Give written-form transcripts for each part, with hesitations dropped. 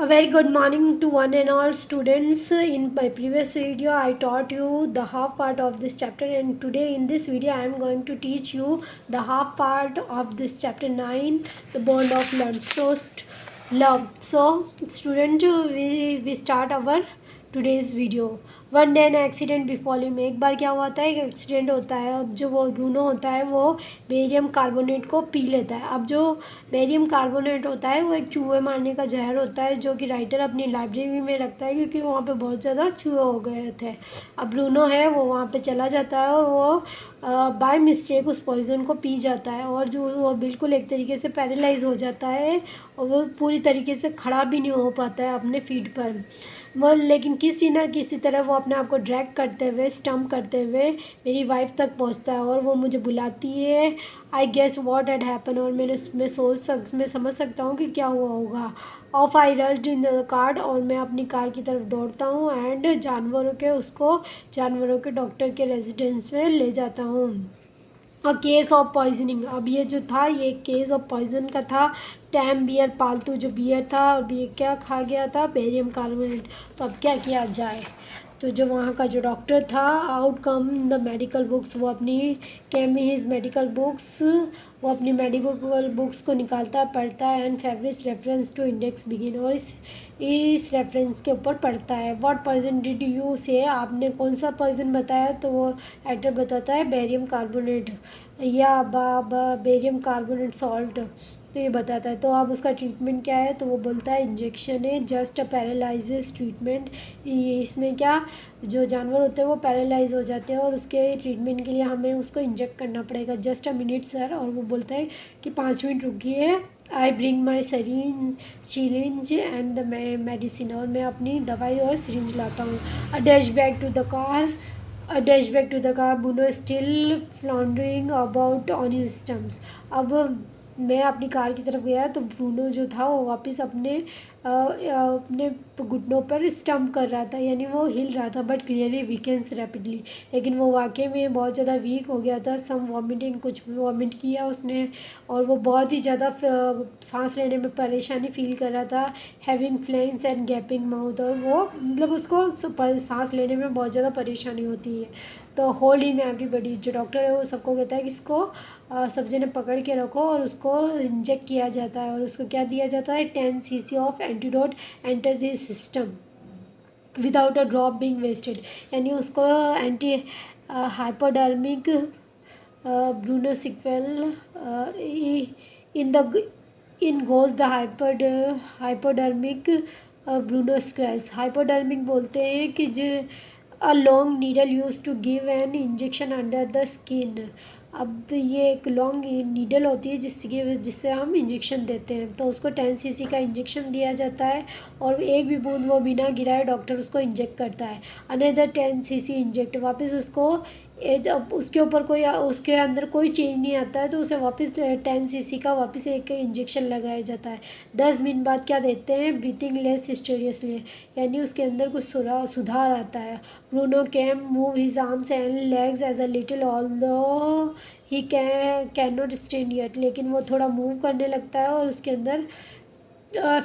A very good morning to one and all students. In my previous video I taught you the half part of this chapter, and today in this video I am going to teach you the half part of this chapter 9, the bond of love. So student, we start our today's video. One day an accident befall him. एक बार क्या हुआ था, एक accident होता है। अब जो वो ब्रूनो होता है वो बेरियम कार्बोनेट को पी लेता है। अब जो बेरियम कार्बोनेट होता है वो एक चूहे मारने का जहर होता है, जो कि राइटर अपनी लाइब्रेरी में रखता है क्योंकि वहाँ पे बहुत ज़्यादा चूहे हो गए थे। अब ब्रूनो है वो वहाँ पे चला जाता है और वो बाय मिस्टेक उस पॉइज़न को पी जाता है, और जो वो बिल्कुल एक तरीके से पैरालाइज हो जाता है और वो पूरी तरीके से खड़ा भी नहीं हो पाता है अपने फीट पर वो। लेकिन किसी न किसी तरह वो अपने आप को ड्रैग करते हुए, स्टम्प करते हुए मेरी वाइफ तक पहुंचता है और वो मुझे बुलाती है। I guess what had happen, और मैं समझ सकता हूँ कि क्या हुआ होगा। Off I rushed in the car, और मैं अपनी कार की तरफ दौड़ता हूँ एंड जानवरों के डॉक्टर के रेजिडेंस में ले जाता हूँ। Case of poisoning. अब ये जो था ये केस ऑफ पॉइजन का था। टैम बियर, पालतू जो बियर था, और बियर क्या खा गया था, बेरियम कार्बोनेट। तो अब क्या किया जाए। तो जो वहाँ का जो डॉक्टर था, आउटकम द मेडिकल बुक्स, वो अपनी हिज मेडिकल बुक्स, वो अपनी मेडिकल बुक्स को निकालता है, पढ़ता है and favours reference to index begin, और इस रेफरेंस के ऊपर पढ़ता है। व्हाट पॉइजन डिड यू से, आपने कौन सा पॉइजन बताया। तो वो राइटर बताता है बेरियम कार्बोनेट या बेरियम कार्बोनेट सॉल्ट, तो ये बताता है। तो अब उसका ट्रीटमेंट क्या है, तो वो बोलता है इंजेक्शन है, जस्ट अ पैरालाइसिस ट्रीटमेंट। ये इसमें क्या, जो जानवर होते हैं वो पैरालाइज हो जाते हैं और उसके ट्रीटमेंट के लिए हमें उसको इंजेक्ट करना पड़ेगा। जस्ट अ मिनट सर, और वो बोलता है कि 5 मिनट रुकिए। I bring my syringe and the medicine, और मैं अपनी दवाई और सिरिंज लाता हूँ। A dash back to the car, Bruno still floundering about on his stumps. अब मैं अपनी कार की तरफ गया तो ब्रूनो जो था वो वापस अपने घुटनों पर स्टम्प कर रहा था, यानी वो हिल रहा था, बट क्लियरली वीकेंस रैपिडली। लेकिन वो वाकई में बहुत ज़्यादा वीक हो गया था। सम वॉमिटिंग, कुछ वॉमिट किया उसने, और वो बहुत ही ज़्यादा सांस लेने में परेशानी फील कर रहा था। हैविंग फ्लेंस एंड गैपिंग माउथ, और वो मतलब उसको सांस लेने में बहुत ज़्यादा परेशानी होती है। तो होल्ड हिम एवरीबडी, जो डॉक्टर है वो सबको कहता है कि इसको सब जने पकड़ के रखो, और उसको इंजेक्ट किया जाता है। और उसको क्या दिया जाता है, 10 cc of antidote enters his system without a drop being wasted, यानी उसको anti hypodermic Bruno squeals in goes the hypodermic Bruno squeals. Hypodermic बोलते हैं कि जो a long needle use to give an injection under the skin. अब ये एक long needle होती है जिससे हम इंजेक्शन देते हैं, तो उसको 10 cc का इंजेक्शन दिया जाता है, और एक भी बूंद वो बिना गिराए डॉक्टर उसको इंजेक्ट करता है। अनदर 10 cc इंजेक्ट, वापस उसको जब उसके ऊपर कोई, उसके अंदर कोई चेंज नहीं आता है तो उसे वापस 10 cc का वापस एक इंजेक्शन लगाया जाता है। 10 मिनट बाद क्या देते हैं, ब्रीथिंग लेस हिस्टेरियसली, यानी उसके अंदर कुछ सुधार आता है। Bruno can move his arms and legs as a little although he can not stand yet, लेकिन वो थोड़ा मूव करने लगता है और उसके अंदर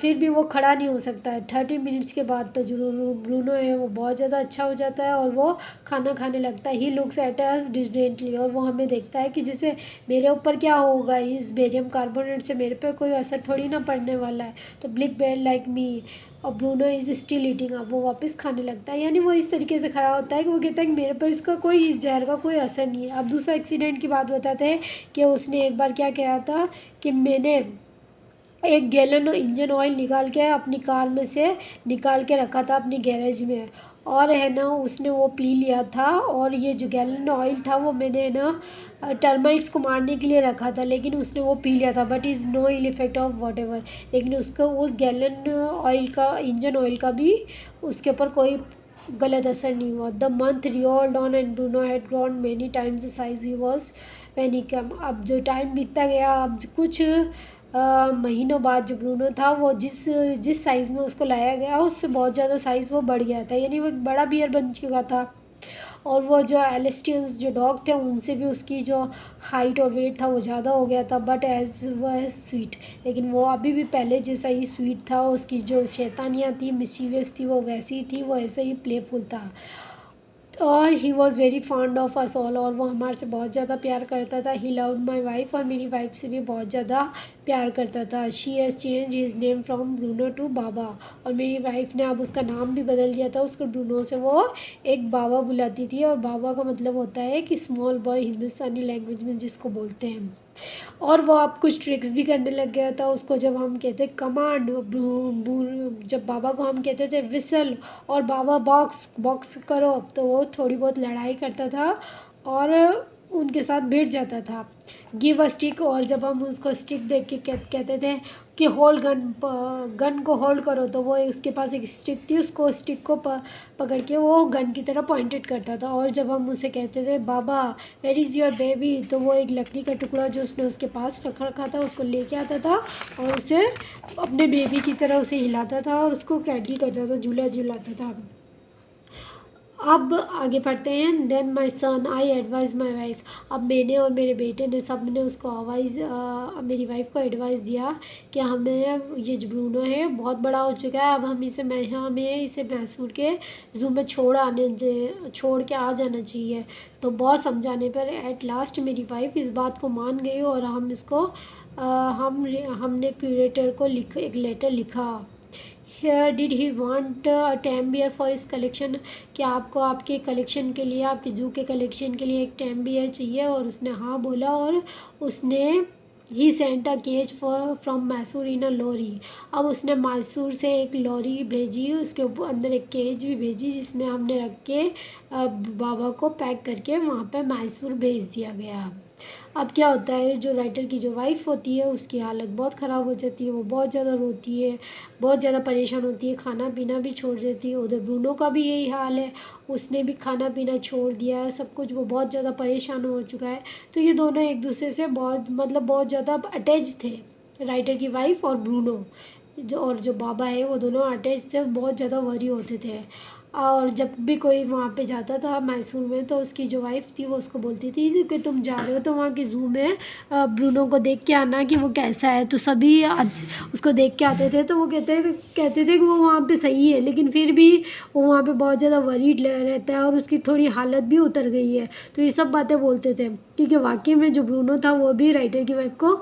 फिर भी वो खड़ा नहीं हो सकता है। 30 मिनट्स के बाद तो जो ब्रूनो है वो बहुत ज़्यादा अच्छा हो जाता है और वो खाना खाने लगता है। ही लुक्स एट अस डिस्डेंटली, और वो हमें देखता है कि जैसे मेरे ऊपर क्या होगा, इस बेरियम कार्बोनेट से मेरे पे कोई असर थोड़ी ना पड़ने वाला है। तो ब्लिक बेल लाइक मी, और ब्रूनो इज़ स्टिल ईटिंग। अब वो वापस खाने लगता है, यानी वो इस तरीके से खड़ा होता है कि वो कहता है कि मेरे पर इसका कोई, इस जहर का कोई असर नहीं है। अब दूसरा एक्सीडेंट की बात बताते हैं कि उसने एक बार क्या किया था कि मैंने एक गैलन इंजन ऑयल निकाल के अपनी कार में से निकाल के रखा था अपनी गैरेज में, और है ना उसने वो पी लिया था। और ये जो गैलन ऑयल था वो मैंने है ना टर्माइट्स को मारने के लिए रखा था, लेकिन उसने वो पी लिया था, but is no ill effect of whatever. लेकिन उसको उस गैलन ऑयल का, इंजन ऑयल का भी उसके ऊपर कोई गलत असर नहीं हुआ। The month revolved on and Bruno had grown many times the size he was when he come. अब जो टाइम बीतता गया, अब कुछ महीनों बाद जो ब्रूनो था वो जिस साइज़ में उसको लाया गया उससे बहुत ज़्यादा साइज़ वो बढ़ गया था, यानी वो एक बड़ा बियर बन चुका था। और वो जो एलिस्टियंस जो डॉग थे उनसे भी उसकी जो हाइट और वेट था वो ज़्यादा हो गया था, बट एज वह स्वीट, लेकिन वो अभी भी पहले जैसा ही स्वीट था। उसकी जो शैतानियाँ थी, मिशीवियस थी, वो वैसी ही थी, वो ऐसे ही प्लेफुल था। और he was very fond of us all, और वो हमारे से बहुत ज़्यादा प्यार करता था। ही लव्ड माई वाइफ, और मेरी वाइफ से भी बहुत ज़्यादा प्यार करता था। She has change his name from Bruno to Baba, और मेरी वाइफ ने अब उसका नाम भी बदल दिया था। उसको ब्रूनो से वो एक बाबा बुलाती थी, और बाबा का मतलब होता है कि स्मॉल बॉय, हिंदुस्तानी लैंग्वेज में जिसको बोलते हैं। और वो अब कुछ ट्रिक्स भी करने लग गया था। उसको जब हम कहते कमांड, जब बाबा को हम कहते थे विसल, और बाबा बॉक्स बॉक्स करो, तो वो थोड़ी बहुत लड़ाई करता था और उनके साथ बैठ जाता था। गिव अ स्टिक, और जब हम उसको स्टिक देख के कहते थे कि होल्ड गन, गन को होल्ड करो, तो वो उसके पास एक स्टिक थी, उसको स्टिक को पकड़ के वो गन की तरफ पॉइंटेड करता था। और जब हम उसे कहते थे बाबा वेयर इज़ योर बेबी, तो वो एक लकड़ी का टुकड़ा जो उसने उसके पास रखा था उसको लेके आता था और उसे अपने बेबी की तरह उसे हिलाता था और उसको क्रैडल करता था, झूला झुलाता था। अब आगे पढ़ते हैं। Then my son I advise my wife, अब मैंने और मेरे बेटे ने सब ने उसको मेरी वाइफ को एडवाइस दिया कि हमें ये जो ब्रूनो है बहुत बड़ा हो चुका है, अब हमें इसे मैसूर के ज़ू में छोड़ के आ जाना चाहिए। तो बहुत समझाने पर एट लास्ट मेरी वाइफ इस बात को मान गई, और हमने क्यूरेटर को एक लेटर लिखा। Here did he want a tame bear for his collection, कि आपको आपके कलेक्शन के लिए, आपके जू के कलेक्शन के लिए एक टैम बियर चाहिए, और उसने हाँ बोला, और उसने he sent a cage from Mysore in a lorry, अब उसने मैसूर से एक लॉरी भेजी, उसके अंदर एक केज भी भेजी जिसमें हमने रख के बाबा को पैक करके वहाँ पे मैसूर भेज दिया गया। अब क्या होता है, जो राइटर की जो वाइफ होती है उसकी हालत बहुत ख़राब हो जाती है, वो बहुत ज़्यादा रोती है, बहुत ज़्यादा परेशान होती है, खाना पीना भी छोड़ देती है। उधर ब्रूनो का भी यही हाल है, उसने भी खाना पीना छोड़ दिया है, सब कुछ, वो बहुत ज़्यादा परेशान हो चुका है। तो ये दोनों एक दूसरे से बहुत ज़्यादा अटैच थे, राइटर की वाइफ और ब्रूनो, जो बाबा है वो दोनों अटैच थे, बहुत ज़्यादा वरी होते थे। और जब भी कोई वहाँ पे जाता था मैसूर में, तो उसकी जो वाइफ थी वो उसको बोलती थी कि तुम जा रहे हो तो वहाँ के ज़ू में ब्रूनो को देख के आना कि वो कैसा है। तो सभी उसको देख के आते थे, तो वो कहते थे कि वो वहाँ पे सही है, लेकिन फिर भी वो वहाँ पे बहुत ज़्यादा वरीड रहता है, और उसकी थोड़ी हालत भी उतर गई है। तो ये सब बातें बोलते थे, क्योंकि वाकई में जो ब्रूनो था वो भी राइटर की वाइफ को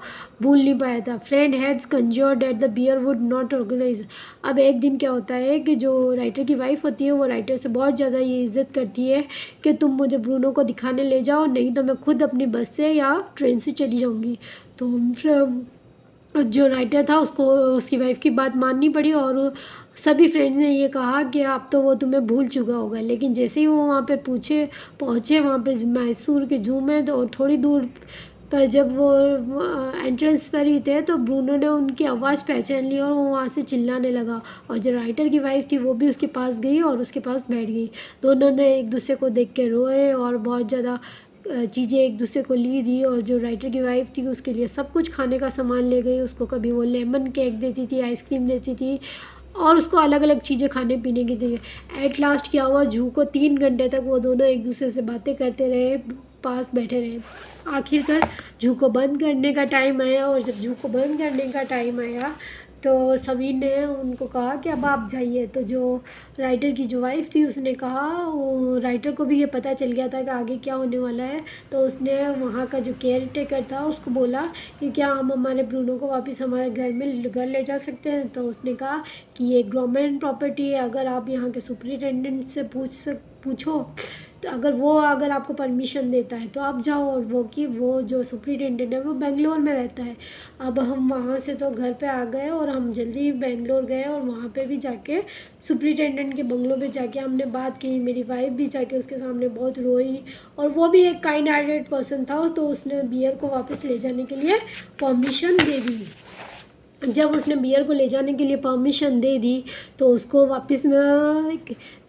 भूल नहीं पाया था। Friend had conjured that the bear would not organise, अब एक दिन क्या होता है कि जो राइटर की वाइफ होती है वो राइटर से बहुत ज़्यादा ये इज़्ज़त करती है कि तुम मुझे ब्रूनो को दिखाने ले जाओ, नहीं तो मैं खुद अपनी बस से या ट्रेन से चली जाऊँगी। तो जो राइटर था उसको उसकी वाइफ की बात माननी पड़ी, और सभी फ्रेंड्स ने ये कहा कि अब तो वो तुम्हें भूल चुका होगा। लेकिन जैसे ही वो वहाँ पे पहुँचे वहाँ पे मैसूर के ज़ू में, तो थोड़ी दूर पर जब वो एंट्रेंस पर ही थे, तो ब्रूनो ने उनकी आवाज़ पहचान ली और वो वहाँ से चिल्लाने लगा, और जो राइटर की वाइफ थी वो भी उसके पास गई और उसके पास बैठ गई। दोनों ने एक दूसरे को देख के रोए और बहुत ज़्यादा चीज़ें एक दूसरे को दी, और जो राइटर की वाइफ थी उसके लिए सब कुछ खाने का सामान ले गई। उसको कभी वो लेमन केक देती थी, आइसक्रीम देती थी, और उसको अलग अलग चीज़ें खाने पीने की दी। एट लास्ट क्या हुआ, जू को 3 घंटे तक वो दोनों एक दूसरे से बातें करते रहे, पास बैठे रहे। आखिरकार जू को बंद करने का टाइम आया, और जब जू को बंद करने का टाइम आया तो सभी ने उनको कहा कि अब आप जाइए। तो जो राइटर की जो वाइफ थी उसने कहा, वो राइटर को भी ये पता चल गया था कि आगे क्या होने वाला है, तो उसने वहाँ का जो केयर टेकर था उसको बोला कि क्या हम हमारे ब्रूनो को वापस हमारे घर ले जा सकते हैं। तो उसने कहा कि ये गवर्नमेंट प्रॉपर्टी है, अगर आप यहाँ के सुपरिटेंडेंट से पूछो, तो अगर आपको परमिशन देता है तो आप जाओ। और वो जो सुपरिटेंडेंट है वो बेंगलोर में रहता है। अब हम वहाँ से तो घर पे आ गए और हम जल्दी बेंगलोर गए, और वहाँ पे भी जाके सुपरिटेंडेंट के बंगलों पे जाके हमने बात की। मेरी वाइफ भी जाके उसके सामने बहुत रोई, और वो भी एक काइंड हार्टेड पर्सन था, तो उसने बियर को वापस ले जाने के लिए परमिशन दे दी। जब उसने बियर को ले जाने के लिए परमिशन दे दी, तो उसको वापस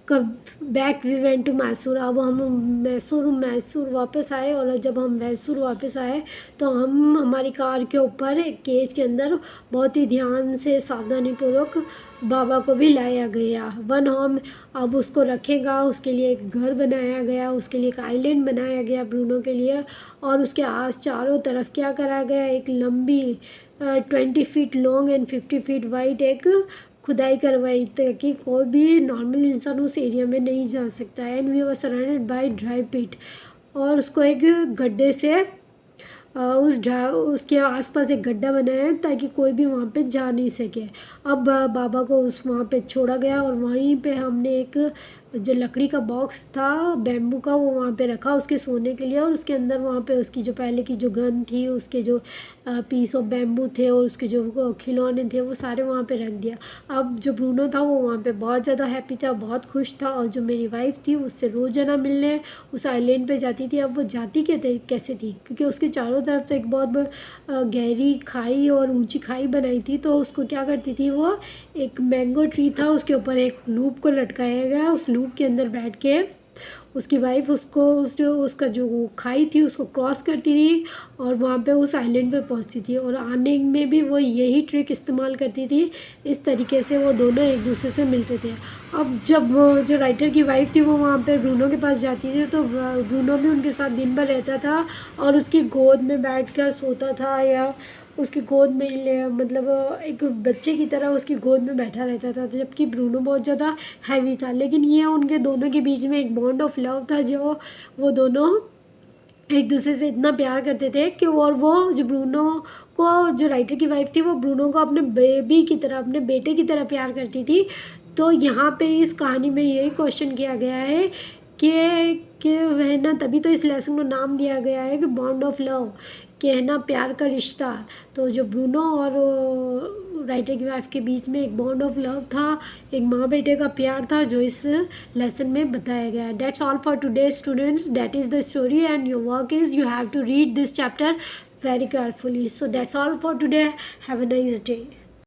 कब back we went to Mysore. अब हम मैसूर वापस आए, और जब हम मैसूर वापस आए तो हम हमारी कार के ऊपर एक केज के अंदर बहुत ही ध्यान से सावधानीपूर्वक बाबा को भी लाया गया। वन होम अब उसको रखेगा, उसके लिए एक घर बनाया गया, उसके लिए एक आइलैंड बनाया गया ब्रूनो के लिए, और उसके आस चारों तरफ क्या करा गया, एक लंबी 20 feet long and 50 feet wide एक खुदाई करवाई ताकि कोई भी नॉर्मल इंसान उस एरिया में नहीं जा सकता है। And we were surrounded by dry pit, और उसको एक गड्ढे से उसके आसपास एक गड्ढा बनाया है ताकि कोई भी वहाँ पे जा नहीं सके। अब बाबा को वहाँ पे छोड़ा गया, और वहीं पे हमने एक जो लकड़ी का बॉक्स था बैम्बू का वो वहाँ पे रखा उसके सोने के लिए, और उसके अंदर वहाँ पे उसकी जो पहले की जो गन थी, उसके जो पीस ऑफ बैम्बू थे और उसके जो खिलौने थे वो सारे वहाँ पे रख दिया। अब जो ब्रूनो था वो वहाँ पे बहुत ज़्यादा हैप्पी था, बहुत खुश था, और जो मेरी वाइफ थी उससे रोज़ाना मिलने उस आइलैंड पे जाती थी। अब वो जाती कैसे थी, क्योंकि उसके चारों तरफ से एक बहुत गहरी खाई और ऊंची खाई बनाई थी, तो उसको क्या करती थी, वो एक मैंगो ट्री था उसके ऊपर एक लूप को लटकाया गया, उस लूप के अंदर बैठ के उसकी वाइफ उसको उसका जो खाई थी उसको क्रॉस करती थी, और वहाँ पे उस आइलैंड पे पहुँचती थी, और आने में भी वो यही ट्रिक इस्तेमाल करती थी। इस तरीके से वो दोनों एक दूसरे से मिलते थे। अब जब जो राइटर की वाइफ थी वो वहाँ पे ब्रूनो के पास जाती थी, तो ब्रूनो भी उनके साथ दिन भर रहता था और उसकी गोद में बैठ कर सोता था, या उसकी गोद में मतलब एक बच्चे की तरह उसकी गोद में बैठा रहता था, जबकि ब्रूनो बहुत ज़्यादा हैवी था। लेकिन ये उनके दोनों के बीच में एक बॉन्ड ऑफ लव था, जो वो दोनों एक दूसरे से इतना प्यार करते थे कि, और वो जो ब्रूनो को, जो राइटर की वाइफ थी, वो ब्रूनो को अपने बेबी की तरह, अपने बेटे की तरह प्यार करती थी। तो यहाँ पे इस कहानी में यही क्वेश्चन किया गया है कि वह ना, तभी तो इस लेसन को नाम दिया गया है कि बॉन्ड ऑफ लव, कि है ना प्यार का रिश्ता। तो जो ब्रूनो और राइटर की वाइफ के बीच में एक बॉन्ड ऑफ लव था, एक माँ बेटे का प्यार था, जो इस लेसन में बताया गया है। That's all for today students, that is the story and your work is you have to read this chapter very carefully. So that's all for today. Have a nice day.